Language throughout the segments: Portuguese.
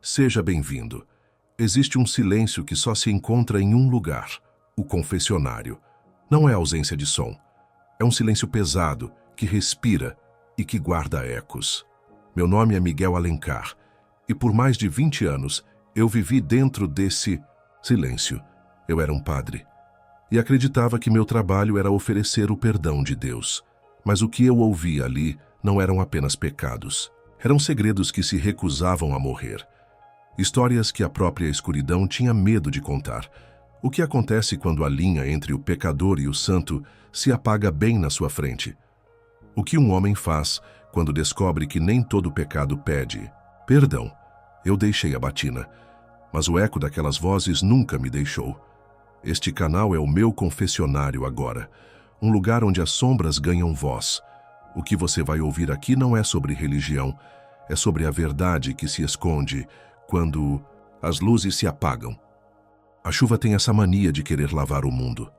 Seja bem-vindo. Existe um silêncio que só se encontra em um lugar, o confessionário. Não é ausência de som. É um silêncio pesado, que respira e que guarda ecos. Meu nome é Miguel Alencar, e por mais de 20 anos eu vivi dentro desse silêncio. Eu era um padre, e acreditava que meu trabalho era oferecer o perdão de Deus. Mas o que eu ouvia ali não eram apenas pecados. Eram segredos que se recusavam a morrer. Histórias que a própria escuridão tinha medo de contar. O que acontece quando a linha entre o pecador e o santo se apaga bem na sua frente? O que um homem faz quando descobre que nem todo pecado pede perdão? Eu deixei a batina, mas o eco daquelas vozes nunca me deixou. Este canal é o meu confessionário agora, um lugar onde as sombras ganham voz. O que você vai ouvir aqui não é sobre religião, é sobre a verdade que se esconde quando as luzes se apagam. A chuva tem essa mania de querer lavar o mundo.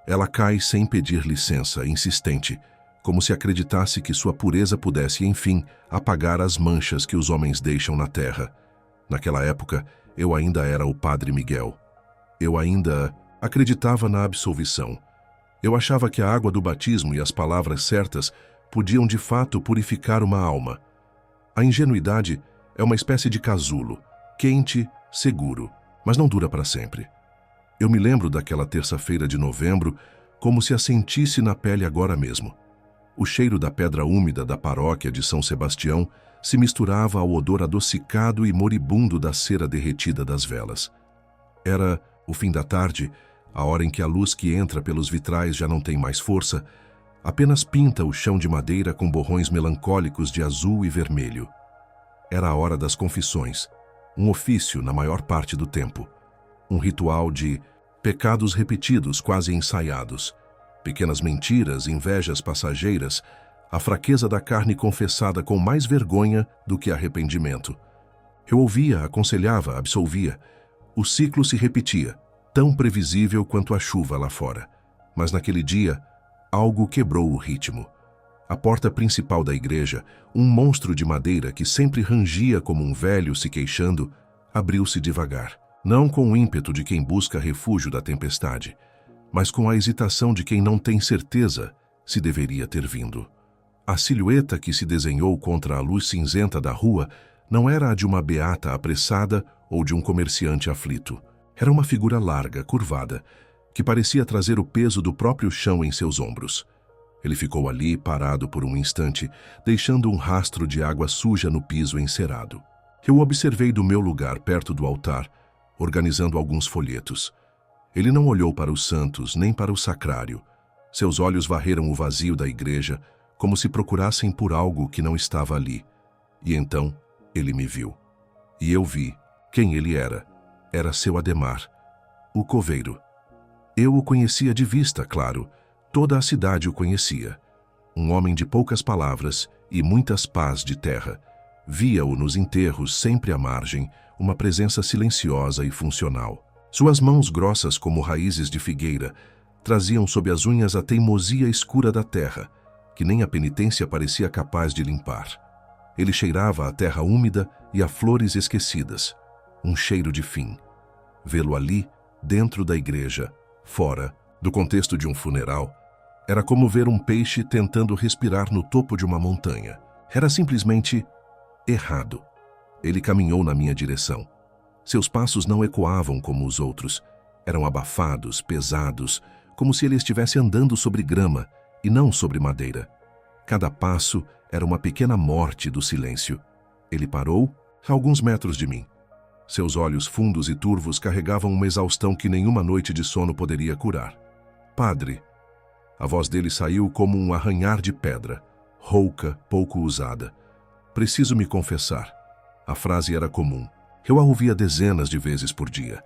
Ela cai sem pedir licença, insistente, como se acreditasse que sua pureza pudesse, enfim, apagar as manchas que os homens deixam na terra. Naquela época, eu ainda era o Padre Miguel. Eu ainda acreditava na absolvição. Eu achava que a água do batismo e as palavras certas podiam de fato purificar uma alma. A ingenuidade é uma espécie de casulo, quente, seguro, mas não dura para sempre. Eu me lembro daquela terça-feira de novembro como se a sentisse na pele agora mesmo. O cheiro da pedra úmida da paróquia de São Sebastião se misturava ao odor adocicado e moribundo da cera derretida das velas. Era o fim da tarde, a hora em que a luz que entra pelos vitrais já não tem mais força, apenas pinta o chão de madeira com borrões melancólicos de azul e vermelho. Era a hora das confissões, um ofício na maior parte do tempo, um ritual de pecados repetidos quase ensaiados, pequenas mentiras, invejas passageiras, a fraqueza da carne confessada com mais vergonha do que arrependimento. Eu ouvia, aconselhava, absolvia. O ciclo se repetia, tão previsível quanto a chuva lá fora. Mas naquele dia, algo quebrou o ritmo. A porta principal da igreja, um monstro de madeira que sempre rangia como um velho se queixando, abriu-se devagar. Não com o ímpeto de quem busca refúgio da tempestade, mas com a hesitação de quem não tem certeza se deveria ter vindo. A silhueta que se desenhou contra a luz cinzenta da rua não era a de uma beata apressada ou de um comerciante aflito. Era uma figura larga, curvada, que parecia trazer o peso do próprio chão em seus ombros. Ele ficou ali, parado por um instante, deixando um rastro de água suja no piso encerado. Eu o observei do meu lugar, perto do altar, organizando alguns folhetos. Ele não olhou para os santos, nem para o sacrário. Seus olhos varreram o vazio da igreja, como se procurassem por algo que não estava ali. E então, ele me viu. E eu vi quem ele era. Era seu Ademar, o coveiro. Eu o conhecia de vista, claro. Toda a cidade o conhecia. Um homem de poucas palavras e muitas pás de terra. Via-o nos enterros, sempre à margem, uma presença silenciosa e funcional. Suas mãos grossas como raízes de figueira traziam sob as unhas a teimosia escura da terra, que nem a penitência parecia capaz de limpar. Ele cheirava a terra úmida e a flores esquecidas. Um cheiro de fim. Vê-lo ali, dentro da igreja, fora, do contexto de um funeral, era como ver um peixe tentando respirar no topo de uma montanha. Era simplesmente errado. Ele caminhou na minha direção. Seus passos não ecoavam como os outros. Eram abafados, pesados, como se ele estivesse andando sobre grama e não sobre madeira. Cada passo era uma pequena morte do silêncio. Ele parou a alguns metros de mim. Seus olhos fundos e turvos carregavam uma exaustão que nenhuma noite de sono poderia curar. Padre. A voz dele saiu como um arranhar de pedra, rouca, pouco usada. Preciso me confessar. A frase era comum. Eu a ouvia dezenas de vezes por dia,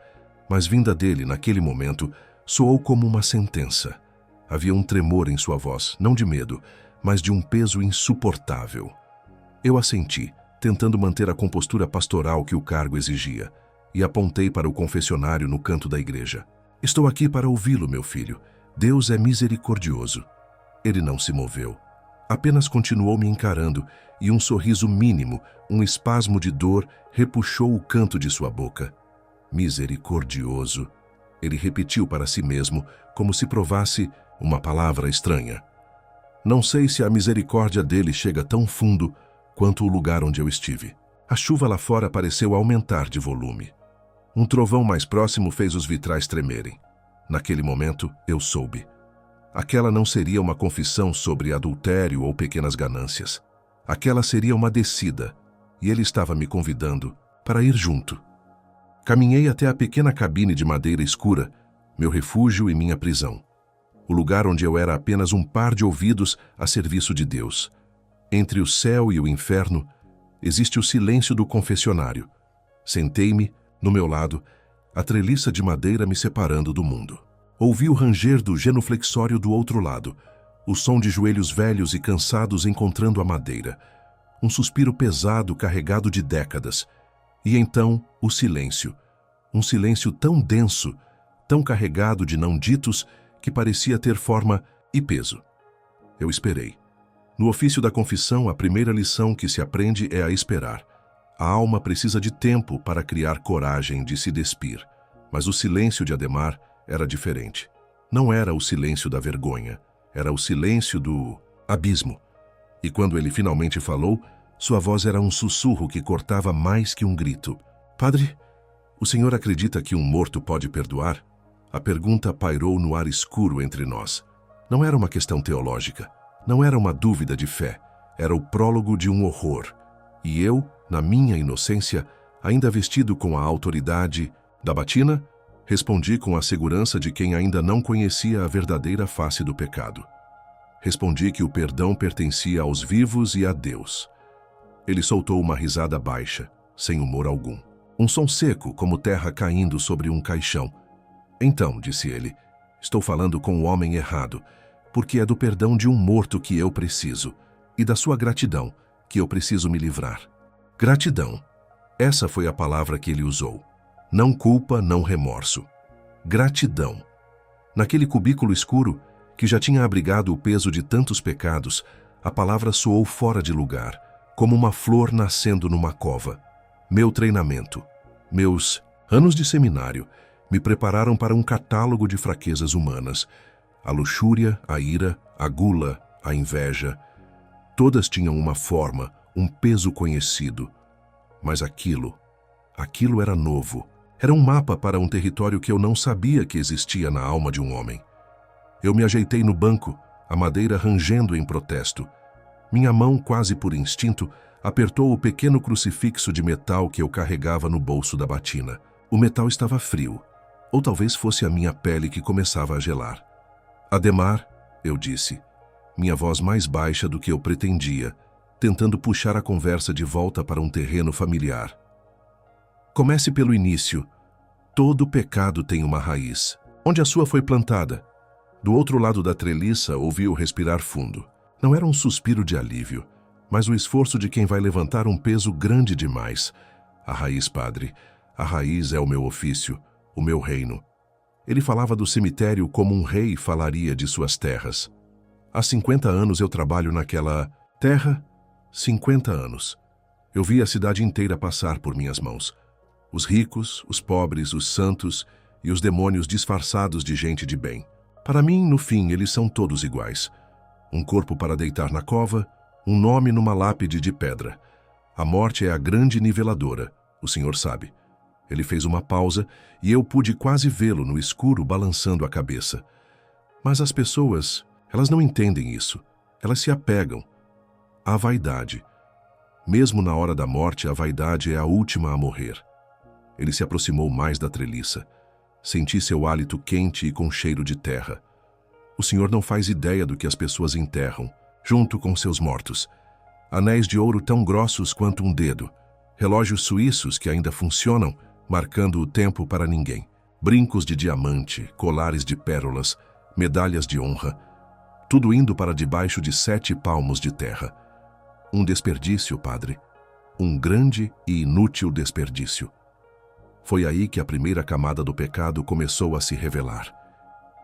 mas vinda dele, naquele momento, soou como uma sentença. Havia um tremor em sua voz, não de medo, mas de um peso insuportável. Eu assenti, tentando manter a compostura pastoral que o cargo exigia, e apontei para o confessionário no canto da igreja. Estou aqui para ouvi-lo, meu filho. Deus é misericordioso. Ele não se moveu. Apenas continuou me encarando e um sorriso mínimo, um espasmo de dor, repuxou o canto de sua boca. Misericordioso. Ele repetiu para si mesmo, como se provasse uma palavra estranha. Não sei se a misericórdia dele chega tão fundo quanto o lugar onde eu estive. A chuva lá fora pareceu aumentar de volume. Um trovão mais próximo fez os vitrais tremerem. Naquele momento, eu soube. Aquela não seria uma confissão sobre adultério ou pequenas ganâncias. Aquela seria uma descida, e ele estava me convidando para ir junto. Caminhei até a pequena cabine de madeira escura, meu refúgio e minha prisão. O lugar onde eu era apenas um par de ouvidos a serviço de Deus. Entre o céu e o inferno, existe o silêncio do confessionário. Sentei-me, no meu lado, a treliça de madeira me separando do mundo. Ouvi o ranger do genuflexório do outro lado, o som de joelhos velhos e cansados encontrando a madeira, um suspiro pesado carregado de décadas, e então o silêncio, um silêncio tão denso, tão carregado de não ditos, que parecia ter forma e peso. Eu esperei. No ofício da confissão, a primeira lição que se aprende é a esperar. A alma precisa de tempo para criar coragem de se despir, mas o silêncio de Ademar era diferente. Não era o silêncio da vergonha, era o silêncio do abismo. E quando ele finalmente falou, sua voz era um sussurro que cortava mais que um grito. Padre, o senhor acredita que um morto pode perdoar? A pergunta pairou no ar escuro entre nós. Não era uma questão teológica, não era uma dúvida de fé, era o prólogo de um horror. E eu, na minha inocência, ainda vestido com a autoridade da batina, respondi com a segurança de quem ainda não conhecia a verdadeira face do pecado. Respondi que o perdão pertencia aos vivos e a Deus. Ele soltou uma risada baixa, sem humor algum. Um som seco, como terra caindo sobre um caixão. Então, disse ele, estou falando com o homem errado, porque é do perdão de um morto que eu preciso, e da sua gratidão, que eu preciso me livrar. Gratidão. Essa foi a palavra que ele usou. Não culpa, não remorso. Gratidão. Naquele cubículo escuro, que já tinha abrigado o peso de tantos pecados, a palavra soou fora de lugar, como uma flor nascendo numa cova. Meu treinamento, meus anos de seminário, me prepararam para um catálogo de fraquezas humanas. A luxúria, a ira, a gula, a inveja. Todas tinham uma forma, um peso conhecido. Mas aquilo era novo. Era um mapa para um território que eu não sabia que existia na alma de um homem. Eu me ajeitei no banco, a madeira rangendo em protesto. Minha mão, quase por instinto, apertou o pequeno crucifixo de metal que eu carregava no bolso da batina. O metal estava frio, ou talvez fosse a minha pele que começava a gelar. Ademar, eu disse, minha voz mais baixa do que eu pretendia, tentando puxar a conversa de volta para um terreno familiar. Comece pelo início. Todo pecado tem uma raiz. Onde a sua foi plantada? Do outro lado da treliça, ouvi-o respirar fundo. Não era um suspiro de alívio, mas o esforço de quem vai levantar um peso grande demais. A raiz, padre. A raiz é o meu ofício, o meu reino. Ele falava do cemitério como um rei falaria de suas terras. Há 50 anos eu trabalho naquela terra. 50 anos. Eu vi a cidade inteira passar por minhas mãos. Os ricos, os pobres, os santos e os demônios disfarçados de gente de bem. Para mim, no fim, eles são todos iguais. Um corpo para deitar na cova, um nome numa lápide de pedra. A morte é a grande niveladora, o senhor sabe. Ele fez uma pausa e eu pude quase vê-lo no escuro balançando a cabeça. Mas as pessoas, elas não entendem isso. Elas se apegam à vaidade. Mesmo na hora da morte, a vaidade é a última a morrer. Ele se aproximou mais da treliça. Senti seu hálito quente e com cheiro de terra. O senhor não faz ideia do que as pessoas enterram, junto com seus mortos. Anéis de ouro tão grossos quanto um dedo. Relógios suíços que ainda funcionam, marcando o tempo para ninguém. Brincos de diamante, colares de pérolas, medalhas de honra. Tudo indo para debaixo de 7 palmos de terra. Um desperdício, padre. Um grande e inútil desperdício. Foi aí que a primeira camada do pecado começou a se revelar.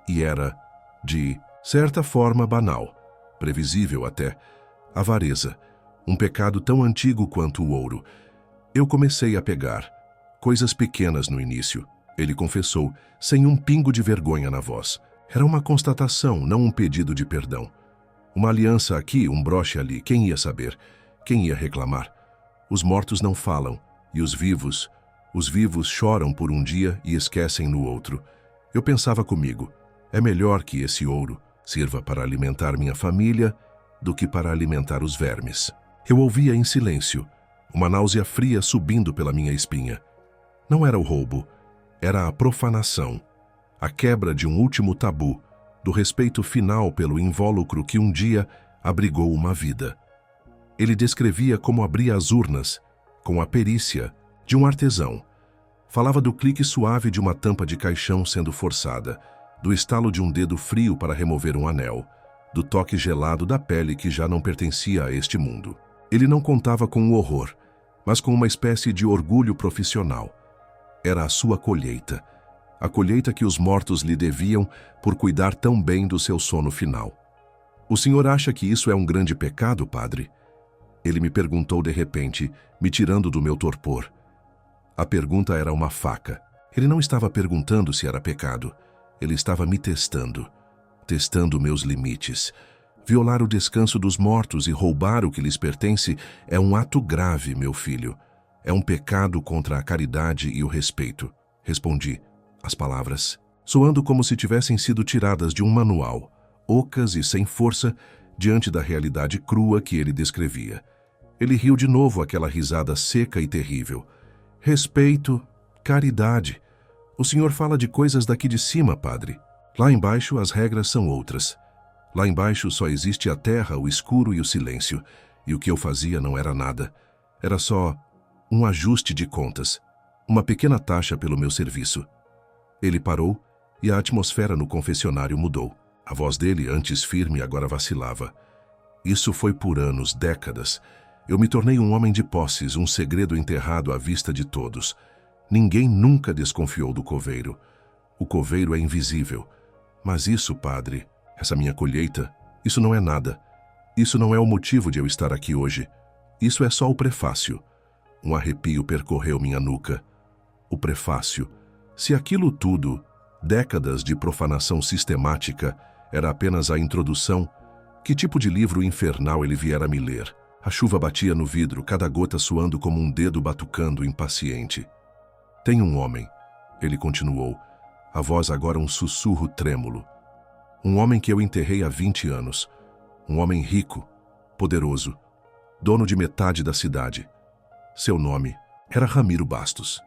E era, de certa forma, banal. previsível até. Avareza, um pecado tão antigo quanto o ouro. Eu comecei a pegar. Coisas pequenas no início, ele confessou, sem um pingo de vergonha na voz. Era uma constatação, não um pedido de perdão. Uma aliança aqui, um broche ali, quem ia saber? Quem ia reclamar? Os mortos não falam, e os vivos choram por um dia e esquecem no outro. Eu pensava comigo, é melhor que esse ouro sirva para alimentar minha família do que para alimentar os vermes. Eu ouvia em silêncio, uma náusea fria subindo pela minha espinha. Não era o roubo, era a profanação, a quebra de um último tabu, do respeito final pelo invólucro que um dia abrigou uma vida. Ele descrevia como abria as urnas, com a perícia de um artesão. Falava do clique suave de uma tampa de caixão sendo forçada, do estalo de um dedo frio para remover um anel, do toque gelado da pele que já não pertencia a este mundo. Ele não contava com o horror, mas com uma espécie de orgulho profissional. Era a sua colheita, a colheita que os mortos lhe deviam por cuidar tão bem do seu sono final. O senhor acha que isso é um grande pecado, padre? Ele me perguntou de repente, me tirando do meu torpor. A pergunta era uma faca. Ele não estava perguntando se era pecado. Ele estava me testando meus limites. Violar o descanso dos mortos e roubar o que lhes pertence é um ato grave, meu filho. É um pecado contra a caridade e o respeito. Respondi, as palavras, soando como se tivessem sido tiradas de um manual, ocas e sem força, diante da realidade crua que ele descrevia. Ele riu de novo aquela risada seca e terrível. Respeito, caridade. O senhor fala de coisas daqui de cima, padre. Lá embaixo as regras são outras. Lá embaixo só existe a terra, o escuro e o silêncio. E o que eu fazia não era nada. Era só um ajuste de contas. Uma pequena taxa pelo meu serviço. Ele parou e a atmosfera no confessionário mudou. A voz dele, antes firme, agora vacilava. Isso foi por anos, décadas. Eu me tornei um homem de posses, um segredo enterrado à vista de todos. Ninguém nunca desconfiou do coveiro. O coveiro é invisível. Mas isso, padre, essa minha colheita, isso não é nada. Isso não é o motivo de eu estar aqui hoje. Isso é só o prefácio. Um arrepio percorreu minha nuca. O prefácio. Se aquilo tudo, décadas de profanação sistemática, era apenas a introdução, que tipo de livro infernal ele viera me ler? A chuva batia no vidro, cada gota suando como um dedo batucando impaciente. Tem um homem, ele continuou, a voz agora um sussurro trêmulo. Um homem que eu enterrei há 20 anos. Um homem rico, poderoso, dono de metade da cidade. Seu nome era Ramiro Bastos.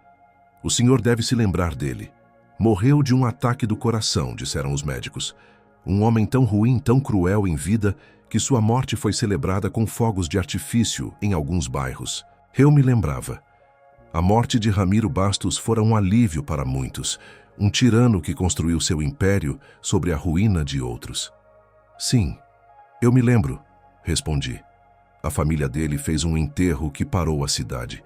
O senhor deve se lembrar dele. Morreu de um ataque do coração, disseram os médicos. Um homem tão ruim, tão cruel em vida, que sua morte foi celebrada com fogos de artifício em alguns bairros. Eu me lembrava. A morte de Ramiro Bastos fora um alívio para muitos, um tirano que construiu seu império sobre a ruína de outros. Sim, eu me lembro, respondi. A família dele fez um enterro que parou a cidade.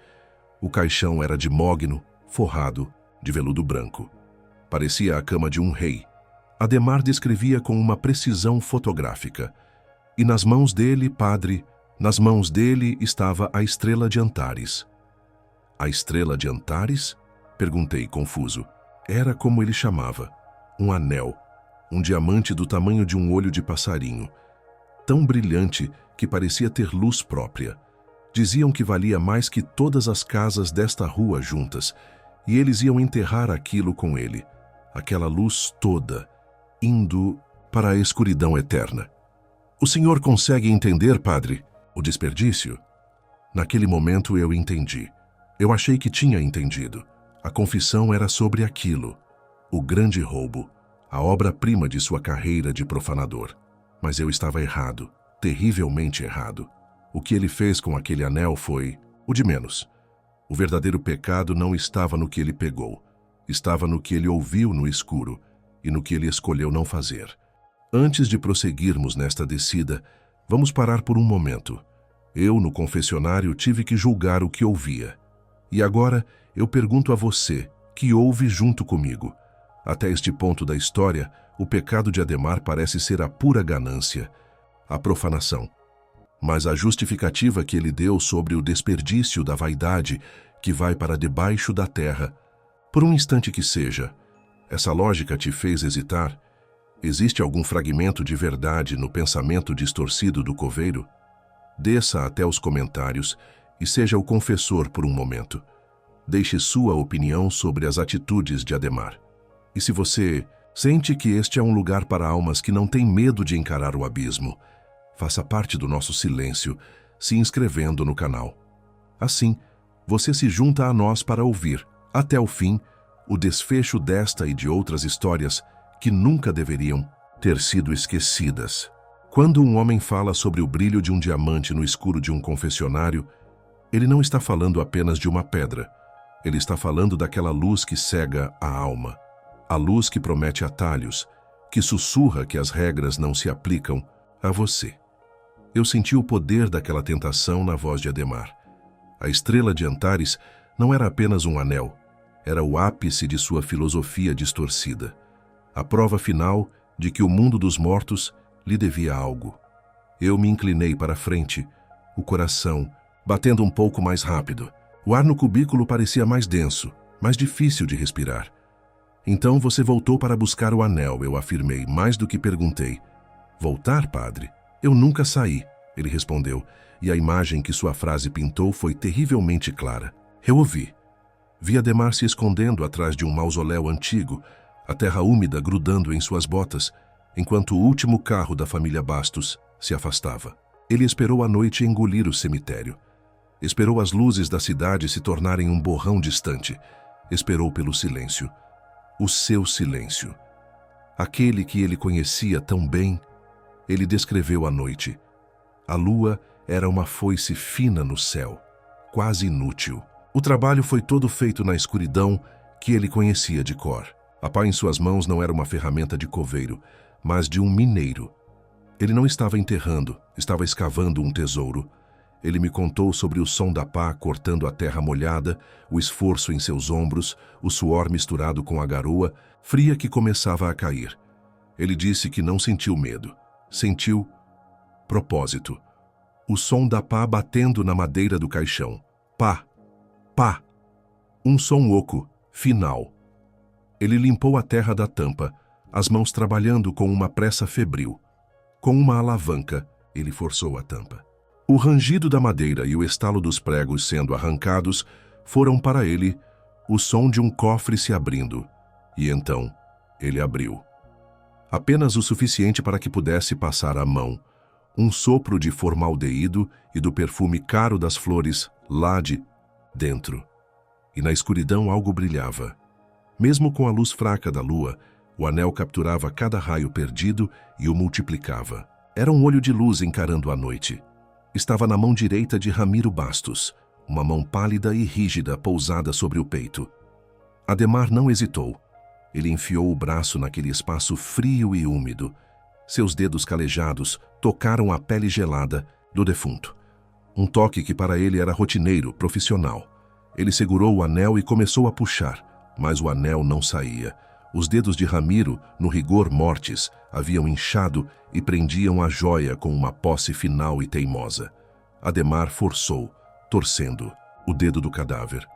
O caixão era de mogno, forrado, de veludo branco. Parecia a cama de um rei. Ademar descrevia com uma precisão fotográfica. E nas mãos dele, padre, nas mãos dele estava a estrela de Antares. A estrela de Antares? Perguntei, confuso. Era como ele chamava. Um anel. Um diamante do tamanho de um olho de passarinho. Tão brilhante que parecia ter luz própria. Diziam que valia mais que todas as casas desta rua juntas, e eles iam enterrar aquilo com ele. Aquela luz toda, indo para a escuridão eterna. O senhor consegue entender, padre, o desperdício? Naquele momento eu entendi. Eu achei que tinha entendido. A confissão era sobre aquilo, o grande roubo, a obra-prima de sua carreira de profanador. Mas eu estava errado, terrivelmente errado. O que ele fez com aquele anel foi o de menos. O verdadeiro pecado não estava no que ele pegou, estava no que ele ouviu no escuro e no que ele escolheu não fazer. Antes de prosseguirmos nesta descida, vamos parar por um momento. Eu, no confessionário, tive que julgar o que ouvia. E agora eu pergunto a você, que ouve junto comigo. Até este ponto da história, o pecado de Ademar parece ser a pura ganância. a profanação. Mas a justificativa que ele deu sobre o desperdício da vaidade que vai para debaixo da terra, por um instante que seja, essa lógica te fez hesitar? Existe algum fragmento de verdade no pensamento distorcido do coveiro? Desça até os comentários e seja o confessor por um momento. Deixe sua opinião sobre as atitudes de Ademar. E se você sente que este é um lugar para almas que não têm medo de encarar o abismo, faça parte do nosso silêncio, se inscrevendo no canal. Assim, você se junta a nós para ouvir, até o fim, o desfecho desta e de outras histórias que nunca deveriam ter sido esquecidas. Quando um homem fala sobre o brilho de um diamante no escuro de um confessionário, ele não está falando apenas de uma pedra. Ele está falando daquela luz que cega a alma. A luz que promete atalhos, que sussurra que as regras não se aplicam a você. Eu senti o poder daquela tentação na voz de Ademar. A estrela de Antares não era apenas um anel, era o ápice de sua filosofia distorcida. A prova final de que o mundo dos mortos lhe devia algo. Eu me inclinei para a frente, o coração batendo um pouco mais rápido. O ar no cubículo parecia mais denso, mais difícil de respirar. Então você voltou para buscar o anel, eu afirmei, mais do que perguntei. Voltar, padre? Eu nunca saí, ele respondeu, e a imagem que sua frase pintou foi terrivelmente clara. Eu ouvi. Vi Ademar se escondendo atrás de um mausoléu antigo, a terra úmida grudando em suas botas, enquanto o último carro da família Bastos se afastava. Ele esperou a noite engolir o cemitério. Esperou as luzes da cidade se tornarem um borrão distante. Esperou pelo silêncio. O seu silêncio. Aquele que ele conhecia tão bem. Ele descreveu a noite. A lua era uma foice fina no céu, quase inútil. O trabalho foi todo feito na escuridão que ele conhecia de cor. A pá em suas mãos não era uma ferramenta de coveiro, mas de um mineiro. Ele não estava enterrando, estava escavando um tesouro. Ele me contou sobre o som da pá cortando a terra molhada, o esforço em seus ombros, o suor misturado com a garoa, fria que começava a cair. Ele disse que não sentiu medo. Sentiu propósito. O som da pá batendo na madeira do caixão. Pá, pá. Um som oco, final. Ele limpou a terra da tampa, as mãos trabalhando com uma pressa febril. Com uma alavanca, ele forçou a tampa. O rangido da madeira e o estalo dos pregos sendo arrancados foram para ele o som de um cofre se abrindo. E então, ele abriu. Apenas o suficiente para que pudesse passar a mão. Um sopro de formaldeído e do perfume caro das flores lá de dentro. E na escuridão algo brilhava. Mesmo com a luz fraca da lua, o anel capturava cada raio perdido e o multiplicava. Era um olho de luz encarando a noite. Estava na mão direita de Ramiro Bastos, uma mão pálida e rígida pousada sobre o peito. Ademar não hesitou. Ele enfiou o braço naquele espaço frio e úmido. Seus dedos calejados tocaram a pele gelada do defunto. Um toque que para ele era rotineiro, profissional. Ele segurou o anel e começou a puxar, mas o anel não saía. Os dedos de Ramiro, no rigor mortis, haviam inchado e prendiam a joia com uma posse final e teimosa. Ademar forçou, torcendo, o dedo do cadáver.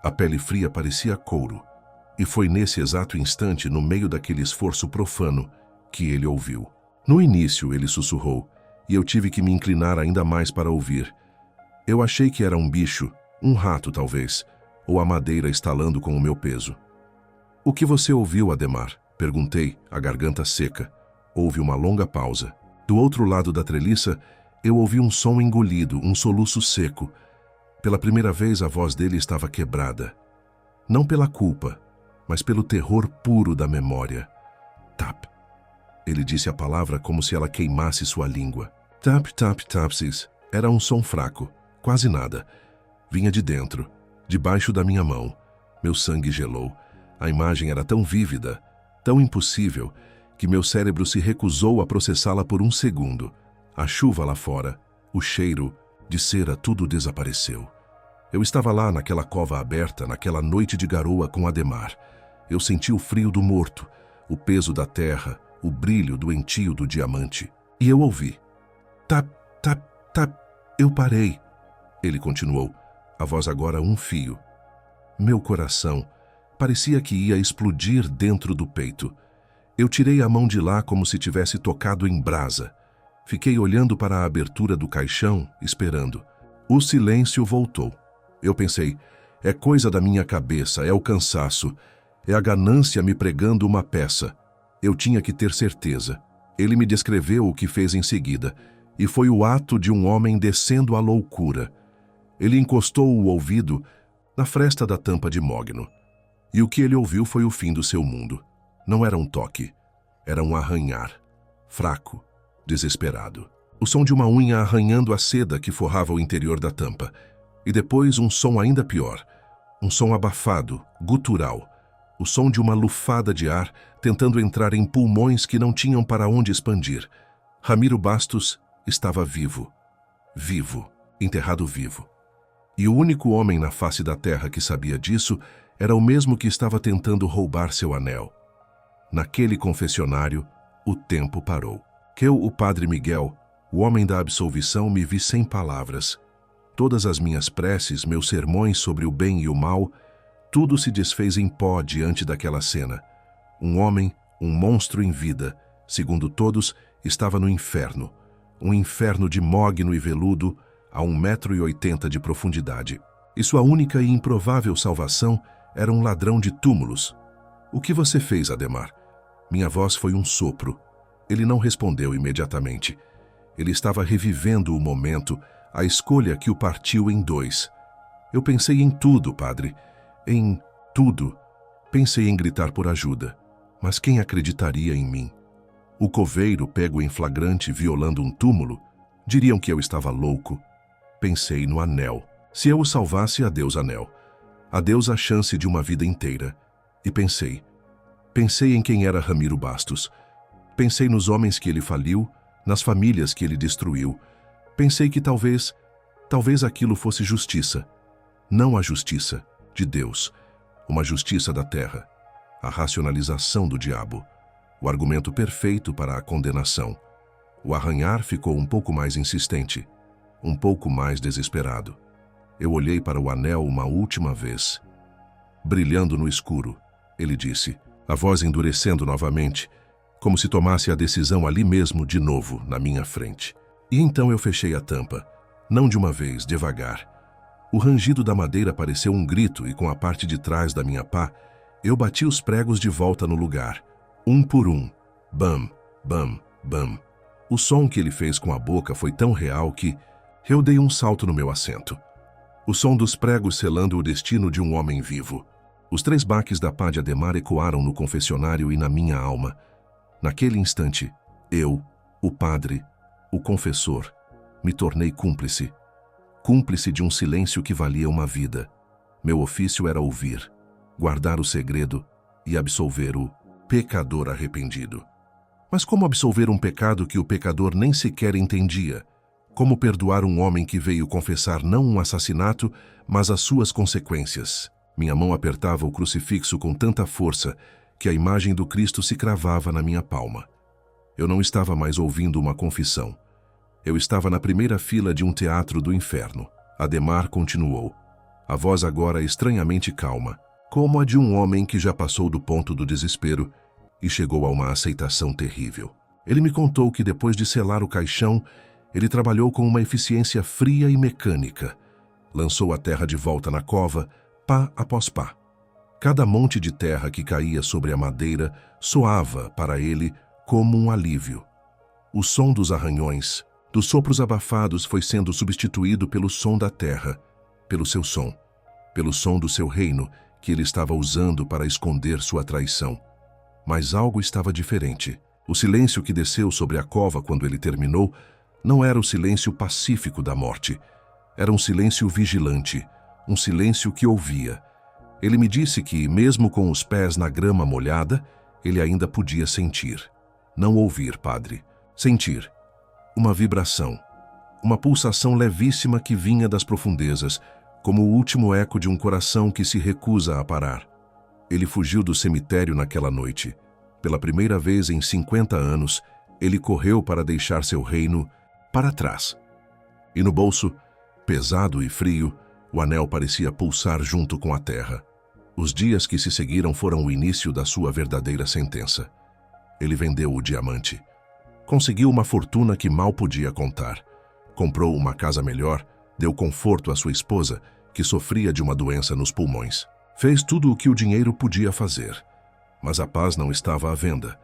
A pele fria parecia couro. E foi nesse exato instante, no meio daquele esforço profano, que ele ouviu. No início, ele sussurrou, e eu tive que me inclinar ainda mais para ouvir. Eu achei que era um bicho, um rato talvez, ou a madeira estalando com o meu peso. O que você ouviu, Ademar? Perguntei, a garganta seca. Houve uma longa pausa. Do outro lado da treliça, eu ouvi um som engolido, um soluço seco. Pela primeira vez, a voz dele estava quebrada. Não pela culpa, mas pelo terror puro da memória. Tap. Ele disse a palavra como se ela queimasse sua língua. Tap, tap, tapsis. Era um som fraco, quase nada. Vinha de dentro, debaixo da minha mão. Meu sangue gelou. A imagem era tão vívida, tão impossível, que meu cérebro se recusou a processá-la por um segundo. A chuva lá fora, o cheiro de cera, tudo desapareceu. Eu estava lá naquela cova aberta, naquela noite de garoa com Ademar. Eu senti o frio do morto, o peso da terra, o brilho doentio do diamante. E eu ouvi. Tap, tap, tap. Eu parei. Ele continuou, a voz agora um fio. Meu coração parecia que ia explodir dentro do peito. Eu tirei a mão de lá como se tivesse tocado em brasa. Fiquei olhando para a abertura do caixão, esperando. O silêncio voltou. Eu pensei, é coisa da minha cabeça, é o cansaço, é a ganância me pregando uma peça. Eu tinha que ter certeza. Ele me descreveu o que fez em seguida, e foi o ato de um homem descendo à loucura. Ele encostou o ouvido na fresta da tampa de mogno. E o que ele ouviu foi o fim do seu mundo. Não era um toque, era um arranhar, fraco, desesperado. O som de uma unha arranhando a seda que forrava o interior da tampa. E depois um som ainda pior, um som abafado, gutural. O som de uma lufada de ar tentando entrar em pulmões que não tinham para onde expandir. Ramiro Bastos estava vivo. Vivo, enterrado vivo. E o único homem na face da terra que sabia disso era o mesmo que estava tentando roubar seu anel. Naquele confessionário, o tempo parou. Eu, o padre Miguel, o homem da absolvição, me vi sem palavras. Todas as minhas preces, meus sermões sobre o bem e o mal, tudo se desfez em pó diante daquela cena. Um homem, um monstro em vida, segundo todos, estava no inferno. Um inferno de mogno e veludo, a 1,80 m de profundidade. E sua única e improvável salvação era um ladrão de túmulos. O que você fez, Ademar? Minha voz foi um sopro. Ele não respondeu imediatamente. Ele estava revivendo o momento, a escolha que o partiu em dois. Eu pensei em tudo, padre. Em tudo. Pensei em gritar por ajuda. Mas quem acreditaria em mim? O coveiro pego em flagrante violando um túmulo? Diriam que eu estava louco. Pensei no anel. Se eu o salvasse, adeus anel. Adeus a chance de uma vida inteira. E pensei. Pensei em quem era Ramiro Bastos. Pensei nos homens que ele faliu, nas famílias que ele destruiu. Pensei que talvez aquilo fosse justiça. Não a justiça de Deus, uma justiça da terra. A racionalização do diabo. O argumento perfeito para a condenação. O arranhar ficou um pouco mais insistente, um pouco mais desesperado. Eu olhei para o anel uma última vez. Brilhando no escuro, ele disse, a voz endurecendo novamente, como se tomasse a decisão ali mesmo de novo, na minha frente. E então eu fechei a tampa, não de uma vez, devagar. O rangido da madeira pareceu um grito e com a parte de trás da minha pá, eu bati os pregos de volta no lugar, um por um. Bam, bam, bam. O som que ele fez com a boca foi tão real que eu dei um salto no meu assento. O som dos pregos selando o destino de um homem vivo. Os 3 baques da pá de Ademar ecoaram no confessionário e na minha alma. Naquele instante, eu, o padre, o confessor, me tornei cúmplice. Cúmplice de um silêncio que valia uma vida. Meu ofício era ouvir, guardar o segredo e absolver o pecador arrependido. Mas como absolver um pecado que o pecador nem sequer entendia? Como perdoar um homem que veio confessar não um assassinato, mas as suas consequências? Minha mão apertava o crucifixo com tanta força que a imagem do Cristo se cravava na minha palma. Eu não estava mais ouvindo uma confissão. Eu estava na primeira fila de um teatro do inferno. Ademar continuou. A voz agora estranhamente calma, como a de um homem que já passou do ponto do desespero e chegou a uma aceitação terrível. Ele me contou que depois de selar o caixão, ele trabalhou com uma eficiência fria e mecânica. Lançou a terra de volta na cova, pá após pá. Cada monte de terra que caía sobre a madeira soava, para ele, como um alívio. O som dos arranhões, dos sopros abafados foi sendo substituído pelo som da terra, pelo som do seu reino que ele estava usando para esconder sua traição. Mas algo estava diferente. O silêncio que desceu sobre a cova quando ele terminou não era o silêncio pacífico da morte. Era um silêncio vigilante, um silêncio que ouvia. Ele me disse que, mesmo com os pés na grama molhada, ele ainda podia sentir. Não ouvir, padre. Sentir. Uma vibração. Uma pulsação levíssima que vinha das profundezas, como o último eco de um coração que se recusa a parar. Ele fugiu do cemitério naquela noite. Pela primeira vez em 50 anos, ele correu para deixar seu reino para trás. E no bolso, pesado e frio, o anel parecia pulsar junto com a terra. Os dias que se seguiram foram o início da sua verdadeira sentença. Ele vendeu o diamante. Conseguiu uma fortuna que mal podia contar. Comprou uma casa melhor, deu conforto à sua esposa, que sofria de uma doença nos pulmões. Fez tudo o que o dinheiro podia fazer. Mas a paz não estava à venda.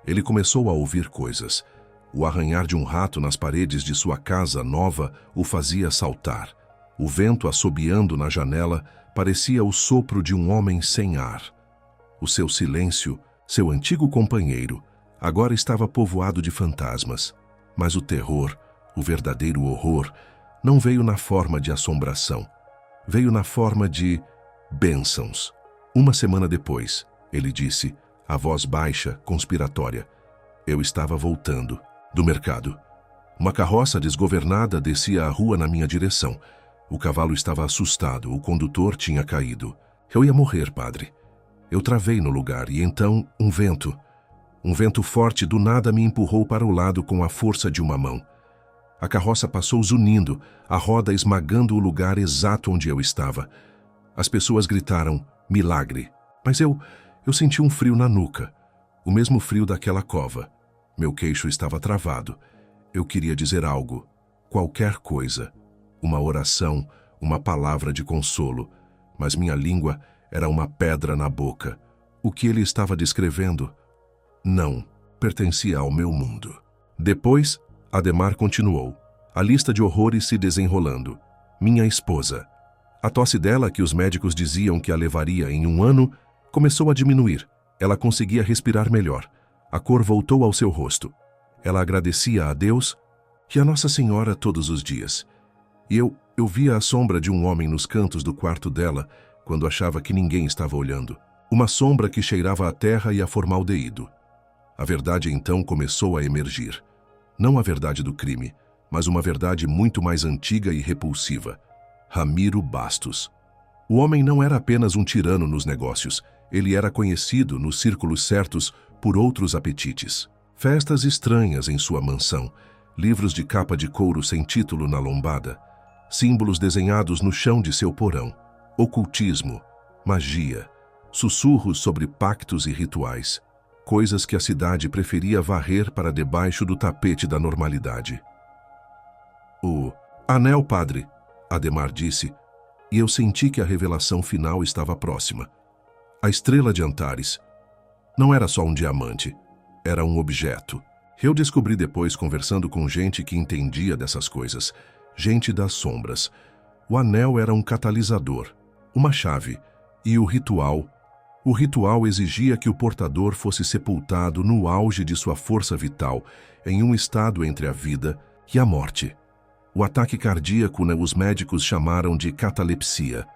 Ele começou a ouvir coisas. O arranhar de um rato nas paredes de sua casa nova o fazia saltar. O vento assobiando na janela parecia o sopro de um homem sem ar. O seu silêncio, seu antigo companheiro, agora estava povoado de fantasmas. Mas o terror, o verdadeiro horror, não veio na forma de assombração. Veio na forma de bênçãos. Uma semana depois, ele disse, a voz baixa, conspiratória: eu estava voltando do mercado. Uma carroça desgovernada descia a rua na minha direção. O cavalo estava assustado, o condutor tinha caído. Eu ia morrer, padre. Eu travei no lugar e então um vento forte do nada me empurrou para o lado com a força de uma mão. A carroça passou zunindo, a roda esmagando o lugar exato onde eu estava. As pessoas gritaram, milagre. Mas eu senti um frio na nuca, o mesmo frio daquela cova. Meu queixo estava travado. Eu queria dizer algo, qualquer coisa, uma oração, uma palavra de consolo, mas minha língua era uma pedra na boca. O que ele estava descrevendo não pertencia ao meu mundo. Depois, Ademar continuou, a lista de horrores se desenrolando. Minha esposa. A tosse dela, que os médicos diziam que a levaria em 1 ano, começou a diminuir. Ela conseguia respirar melhor. A cor voltou ao seu rosto. Ela agradecia a Deus e a Nossa Senhora todos os dias. E eu via a sombra de um homem nos cantos do quarto dela quando achava que ninguém estava olhando. Uma sombra que cheirava a terra e a formaldeído. A verdade então começou a emergir. Não a verdade do crime, mas uma verdade muito mais antiga e repulsiva. Ramiro Bastos. O homem não era apenas um tirano nos negócios. Ele era conhecido, nos círculos certos, por outros apetites. Festas estranhas em sua mansão, livros de capa de couro sem título na lombada, símbolos desenhados no chão de seu porão, ocultismo, magia, sussurros sobre pactos e rituais, coisas que a cidade preferia varrer para debaixo do tapete da normalidade. O anel, padre, Ademar disse, e eu senti que a revelação final estava próxima. A estrela de Antares não era só um diamante, era um objeto. Eu descobri depois conversando com gente que entendia dessas coisas, gente das sombras. O anel era um catalisador, uma chave, e o ritual exigia que o portador fosse sepultado no auge de sua força vital, em um estado entre a vida e a morte. O ataque cardíaco os médicos chamaram de catalepsia,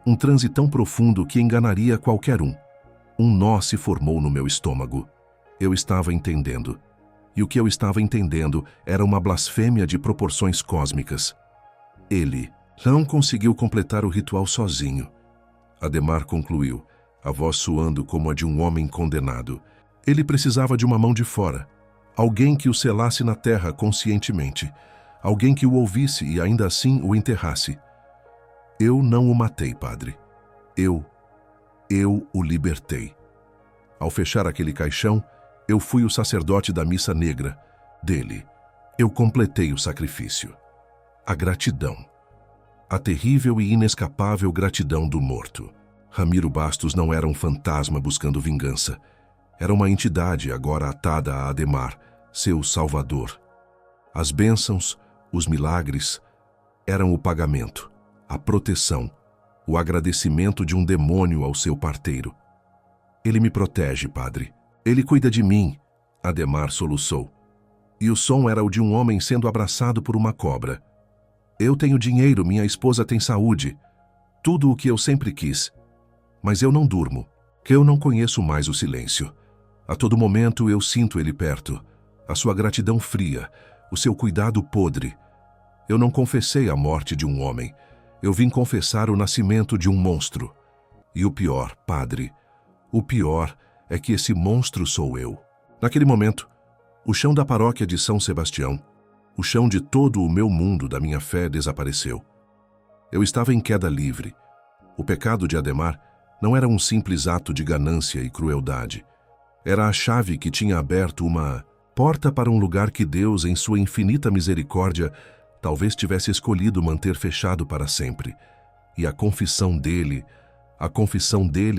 um transe tão profundo que enganaria qualquer um. Um nó se formou no meu estômago. Eu estava entendendo. E o que eu estava entendendo era uma blasfêmia de proporções cósmicas. Ele não conseguiu completar o ritual sozinho. Ademar concluiu, a voz soando como a de um homem condenado. Ele precisava de uma mão de fora, alguém que o selasse na terra conscientemente, alguém que o ouvisse e ainda assim o enterrasse. Eu não o matei, padre. Eu o libertei. Ao fechar aquele caixão, eu fui o sacerdote da missa negra. Dele, eu completei o sacrifício. A gratidão. A terrível e inescapável gratidão do morto. Ramiro Bastos não era um fantasma buscando vingança. Era uma entidade agora atada a Ademar, seu salvador. As bênçãos, os milagres, eram o pagamento, a proteção, o agradecimento de um demônio ao seu parteiro. Ele me protege, padre. Ele cuida de mim, Ademar soluçou. E o som era o de um homem sendo abraçado por uma cobra. Eu tenho dinheiro, minha esposa tem saúde. Tudo o que eu sempre quis. Mas eu não durmo, que eu não conheço mais o silêncio. A todo momento eu sinto ele perto, a sua gratidão fria, o seu cuidado podre. Eu não confessei a morte de um homem, eu vim confessar o nascimento de um monstro. E o pior, padre, o pior é que esse monstro sou eu. Naquele momento, o chão da paróquia de São Sebastião, O chão de todo o meu mundo da minha fé desapareceu. Eu estava em queda livre. O pecado de Ademar não era um simples ato de ganância e crueldade. Era a chave que tinha aberto uma porta para um lugar que Deus, em sua infinita misericórdia, talvez tivesse escolhido manter fechado para sempre. E a confissão dele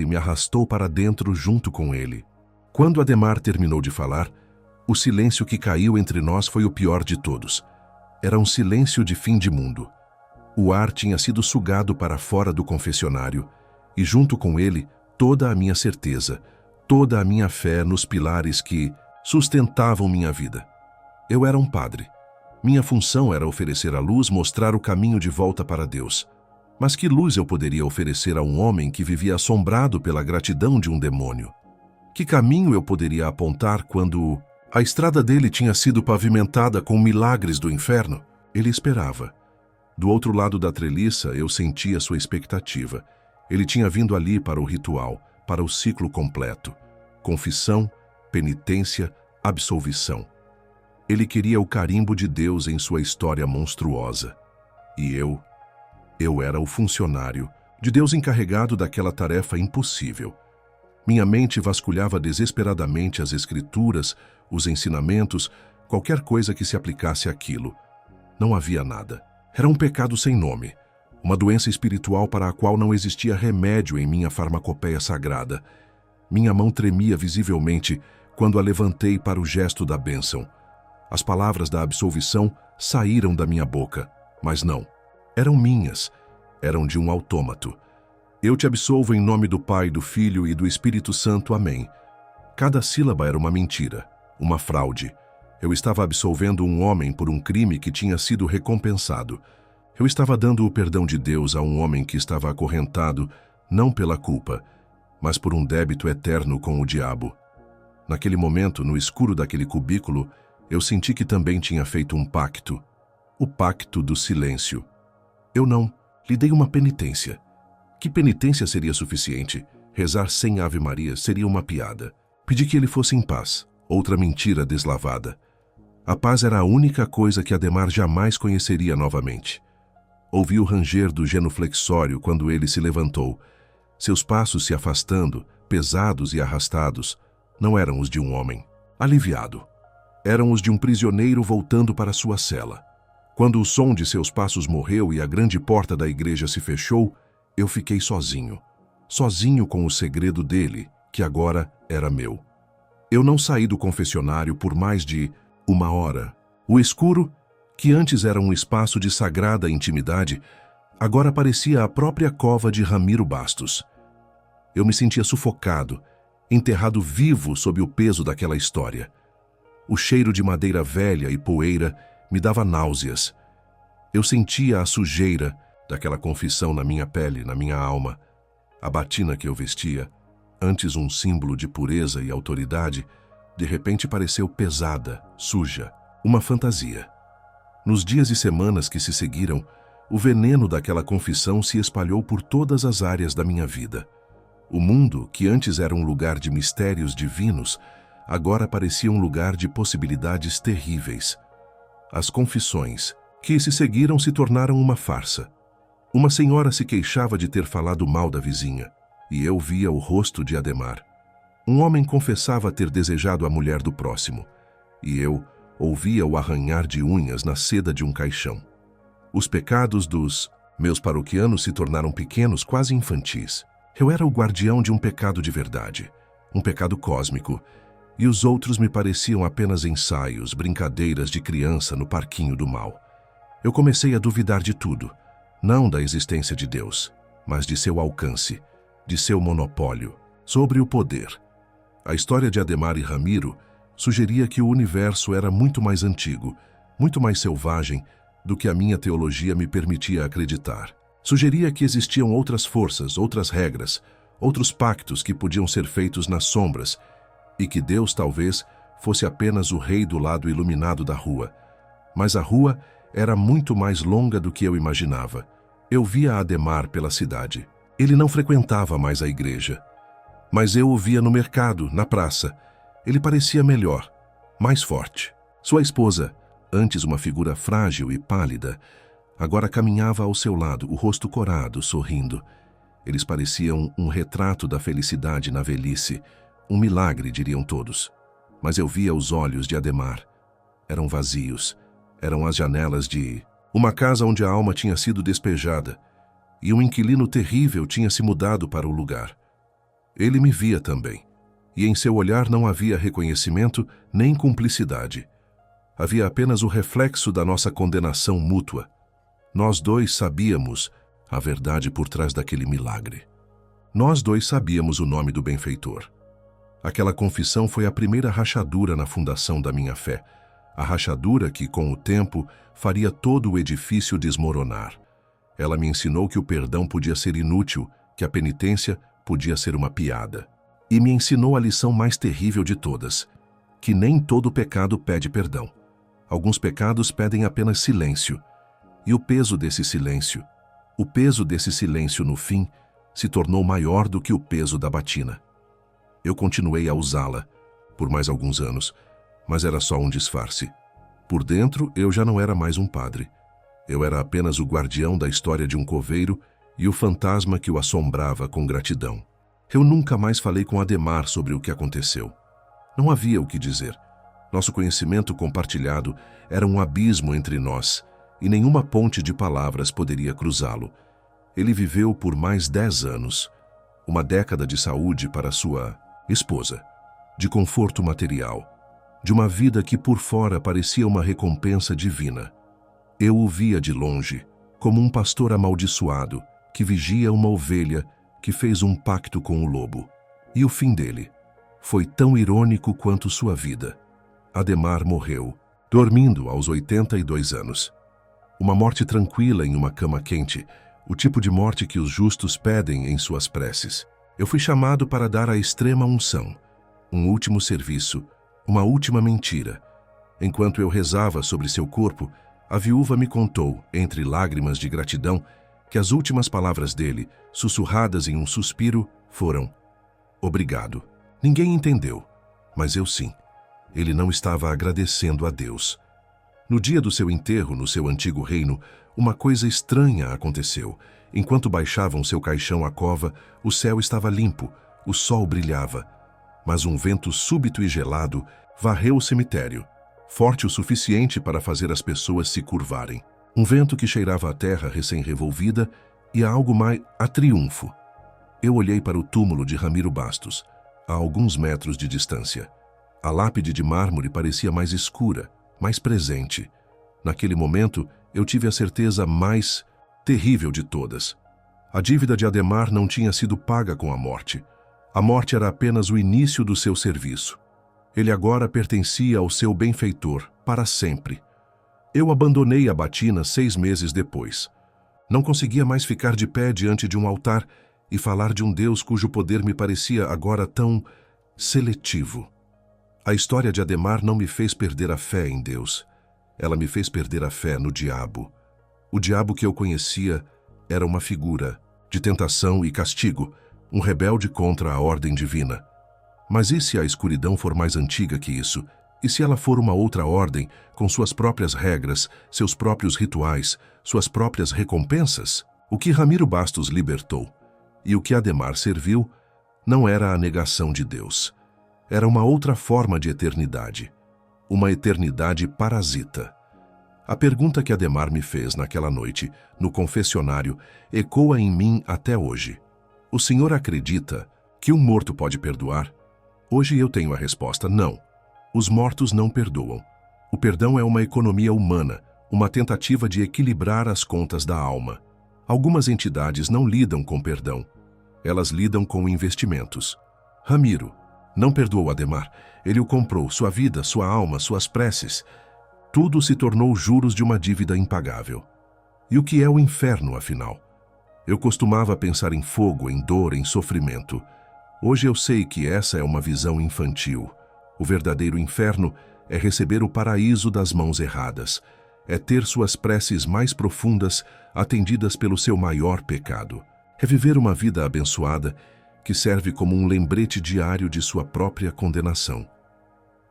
me arrastou para dentro junto com ele. Quando Ademar terminou de falar, o silêncio que caiu entre nós foi o pior de todos. Era um silêncio de fim de mundo. O ar tinha sido sugado para fora do confessionário, e junto com ele toda a minha certeza, toda a minha fé nos pilares que sustentavam minha vida. Eu era um padre. Minha função era oferecer a luz, mostrar o caminho de volta para Deus. Mas que luz eu poderia oferecer a um homem que vivia assombrado pela gratidão de um demônio? Que caminho eu poderia apontar quando a estrada dele tinha sido pavimentada com milagres do inferno? Ele esperava. Do outro lado da treliça, eu sentia sua expectativa. Ele tinha vindo ali para o ritual, para o ciclo completo. Confissão, penitência, absolvição. Ele queria o carimbo de Deus em sua história monstruosa. E eu era o funcionário de Deus encarregado daquela tarefa impossível. Minha mente vasculhava desesperadamente as escrituras, os ensinamentos, qualquer coisa que se aplicasse àquilo. Não havia nada. Era um pecado sem nome, uma doença espiritual para a qual não existia remédio em minha farmacopeia sagrada. Minha mão tremia visivelmente quando a levantei para o gesto da bênção. As palavras da absolvição saíram da minha boca, mas não. Eram minhas, eram de um autômato. Eu te absolvo em nome do Pai, do Filho e do Espírito Santo. Amém. Cada sílaba era uma mentira, uma fraude. Eu estava absolvendo um homem por um crime que tinha sido recompensado. Eu estava dando o perdão de Deus a um homem que estava acorrentado, não pela culpa, mas por um débito eterno com o diabo. Naquele momento, no escuro daquele cubículo, eu senti que também tinha feito um pacto. O pacto do silêncio. Eu não. Lhe dei uma penitência. Que penitência seria suficiente? Rezar 100 Ave Marias seria uma piada. Pedi que ele fosse em paz. Outra mentira deslavada. A paz era a única coisa que Ademar jamais conheceria novamente. Ouvi o ranger do genuflexório quando ele se levantou. Seus passos se afastando, pesados e arrastados, não eram os de um homem aliviado. Eram os de um prisioneiro voltando para sua cela. Quando o som de seus passos morreu e a grande porta da igreja se fechou, eu fiquei sozinho. Sozinho com o segredo dele, que agora era meu. Eu não saí do confessionário por mais de 1 hora. O escuro, que antes era um espaço de sagrada intimidade, agora parecia a própria cova de Ramiro Bastos. Eu me sentia sufocado, enterrado vivo sob o peso daquela história. O cheiro de madeira velha e poeira me dava náuseas. Eu sentia a sujeira daquela confissão na minha pele, na minha alma. A batina que eu vestia, antes um símbolo de pureza e autoridade, de repente pareceu pesada, suja, uma fantasia. Nos dias e semanas que se seguiram, o veneno daquela confissão se espalhou por todas as áreas da minha vida. O mundo, que antes era um lugar de mistérios divinos, agora parecia um lugar de possibilidades terríveis. As confissões que se seguiram se tornaram uma farsa. Uma senhora se queixava de ter falado mal da vizinha, e eu via o rosto de Ademar. Um homem confessava ter desejado a mulher do próximo, e eu ouvia o arranhar de unhas na seda de um caixão. Os pecados dos meus paroquianos se tornaram pequenos, quase infantis. Eu era o guardião de um pecado de verdade, um pecado cósmico, e os outros me pareciam apenas ensaios, brincadeiras de criança no parquinho do mal. Eu comecei a duvidar de tudo, não da existência de Deus, mas de seu alcance, de seu monopólio, sobre o poder. A história de Ademar e Ramiro sugeria que o universo era muito mais antigo, muito mais selvagem do que a minha teologia me permitia acreditar. Sugeria que existiam outras forças, outras regras, outros pactos que podiam ser feitos nas sombras, e que Deus talvez fosse apenas o rei do lado iluminado da rua. Mas a rua era muito mais longa do que eu imaginava. Eu via Ademar pela cidade. Ele não frequentava mais a igreja. Mas eu o via no mercado, na praça. Ele parecia melhor, mais forte. Sua esposa, antes uma figura frágil e pálida, agora caminhava ao seu lado, o rosto corado, sorrindo. Eles pareciam um retrato da felicidade na velhice, um milagre, diriam todos. Mas eu via os olhos de Ademar. Eram vazios. Eram as janelas de uma casa onde a alma tinha sido despejada, e um inquilino terrível tinha se mudado para o lugar. Ele me via também, e em seu olhar não havia reconhecimento nem cumplicidade. Havia apenas o reflexo da nossa condenação mútua. Nós dois sabíamos a verdade por trás daquele milagre. Nós dois sabíamos o nome do benfeitor. Aquela confissão foi a primeira rachadura na fundação da minha fé, a rachadura que, com o tempo, faria todo o edifício desmoronar. Ela me ensinou que o perdão podia ser inútil, que a penitência podia ser uma piada. E me ensinou a lição mais terrível de todas, que nem todo pecado pede perdão. Alguns pecados pedem apenas silêncio. E o peso desse silêncio no fim, se tornou maior do que o peso da batina. Eu continuei a usá-la por mais alguns anos, mas era só um disfarce. Por dentro, eu já não era mais um padre. Eu era apenas o guardião da história de um coveiro e o fantasma que o assombrava com gratidão. Eu nunca mais falei com Ademar sobre o que aconteceu. Não havia o que dizer. Nosso conhecimento compartilhado era um abismo entre nós, e nenhuma ponte de palavras poderia cruzá-lo. Ele viveu por mais 10 anos, uma década de saúde para sua esposa, de conforto material, de uma vida que por fora parecia uma recompensa divina. Eu o via de longe, como um pastor amaldiçoado que vigia uma ovelha que fez um pacto com o lobo. E o fim dele foi tão irônico quanto sua vida. Ademar morreu, dormindo aos 82 anos. Uma morte tranquila em uma cama quente, o tipo de morte que os justos pedem em suas preces. Eu fui chamado para dar a extrema unção, um último serviço, uma última mentira. Enquanto eu rezava sobre seu corpo, a viúva me contou, entre lágrimas de gratidão, que as últimas palavras dele, sussurradas em um suspiro, foram: "Obrigado." Ninguém entendeu, mas eu sim. Ele não estava agradecendo a Deus. No dia do seu enterro no seu antigo reino, uma coisa estranha aconteceu. Enquanto baixavam seu caixão à cova, o céu estava limpo, o sol brilhava. Mas um vento súbito e gelado varreu o cemitério, forte o suficiente para fazer as pessoas se curvarem. Um vento que cheirava a terra recém-revolvida e a algo mais a triunfo. Eu olhei para o túmulo de Ramiro Bastos, a alguns metros de distância. A lápide de mármore parecia mais escura, mais presente. Naquele momento, eu tive a certeza mais terrível de todas. A dívida de Ademar não tinha sido paga com a morte. A morte era apenas o início do seu serviço. Ele agora pertencia ao seu benfeitor, para sempre. Eu abandonei a batina 6 meses depois. Não conseguia mais ficar de pé diante de um altar e falar de um Deus cujo poder me parecia agora tão seletivo. A história de Ademar não me fez perder a fé em Deus. Ela me fez perder a fé no diabo. O diabo que eu conhecia era uma figura de tentação e castigo, um rebelde contra a ordem divina. Mas e se a escuridão for mais antiga que isso? E se ela for uma outra ordem, com suas próprias regras, seus próprios rituais, suas próprias recompensas? O que Ramiro Bastos libertou e o que Ademar serviu não era a negação de Deus. Era uma outra forma de eternidade. Uma eternidade parasita. A pergunta que Ademar me fez naquela noite, no confessionário, ecoa em mim até hoje. O senhor acredita que um morto pode perdoar? Hoje eu tenho a resposta: não. Os mortos não perdoam. O perdão é uma economia humana, uma tentativa de equilibrar as contas da alma. Algumas entidades não lidam com perdão. Elas lidam com investimentos. Ramiro não perdoou Ademar. Ele o comprou, sua vida, sua alma, suas preces. Tudo se tornou juros de uma dívida impagável. E o que é o inferno, afinal? Eu costumava pensar em fogo, em dor, em sofrimento. Hoje eu sei que essa é uma visão infantil. O verdadeiro inferno é receber o paraíso das mãos erradas. É ter suas preces mais profundas atendidas pelo seu maior pecado. É viver uma vida abençoada que serve como um lembrete diário de sua própria condenação.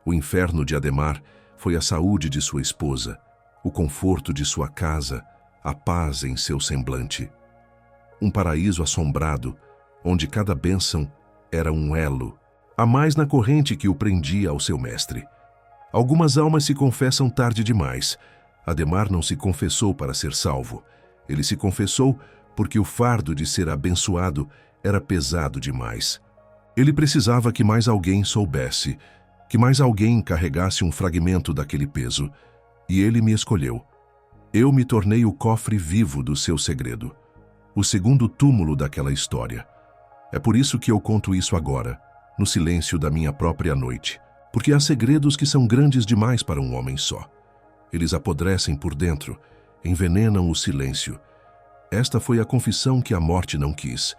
O inferno de Ademar Foi a saúde de sua esposa, o conforto de sua casa, a paz em seu semblante. Um paraíso assombrado, onde cada bênção era um elo, a mais na corrente que o prendia ao seu mestre. Algumas almas se confessam tarde demais. Ademar não se confessou para ser salvo. Ele se confessou porque o fardo de ser abençoado era pesado demais. Ele precisava que mais alguém soubesse, que mais alguém carregasse um fragmento daquele peso. E ele me escolheu. Eu me tornei o cofre vivo do seu segredo, o segundo túmulo daquela história. É por isso que eu conto isso agora, no silêncio da minha própria noite, porque há segredos que são grandes demais para um homem só. Eles apodrecem por dentro, envenenam o silêncio. Esta foi a confissão que a morte não quis,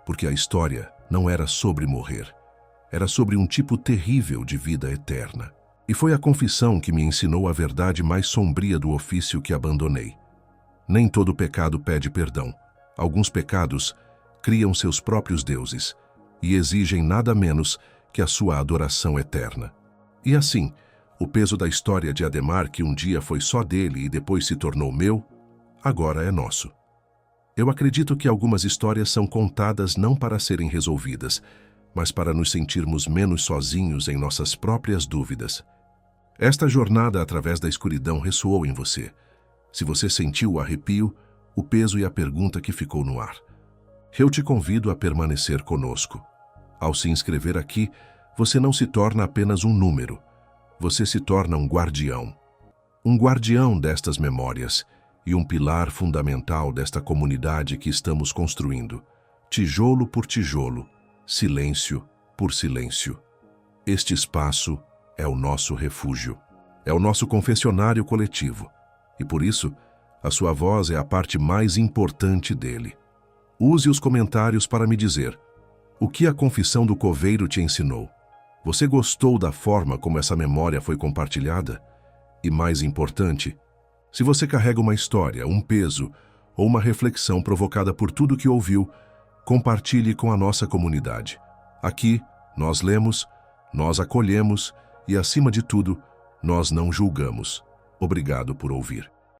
porque a história não era sobre morrer. Era sobre um tipo terrível de vida eterna. E foi a confissão que me ensinou a verdade mais sombria do ofício que abandonei. Nem todo pecado pede perdão. Alguns pecados criam seus próprios deuses e exigem nada menos que a sua adoração eterna. E assim, o peso da história de Ademar, que um dia foi só dele e depois se tornou meu, agora é nosso. Eu acredito que algumas histórias são contadas não para serem resolvidas, mas para nos sentirmos menos sozinhos em nossas próprias dúvidas. Esta jornada através da escuridão ressoou em você. Se você sentiu o arrepio, o peso e a pergunta que ficou no ar, eu te convido a permanecer conosco. Ao se inscrever aqui, você não se torna apenas um número. Você se torna um guardião. Um guardião destas memórias e um pilar fundamental desta comunidade que estamos construindo, tijolo por tijolo, silêncio por silêncio. Este espaço é o nosso refúgio, é o nosso confessionário coletivo, e por isso, a sua voz é a parte mais importante dele. Use os comentários para me dizer o que a confissão do coveiro te ensinou. Você gostou da forma como essa memória foi compartilhada? E mais importante, se você carrega uma história, um peso ou uma reflexão provocada por tudo que ouviu, compartilhe com a nossa comunidade. Aqui, nós lemos, nós acolhemos e, acima de tudo, nós não julgamos. Obrigado por ouvir.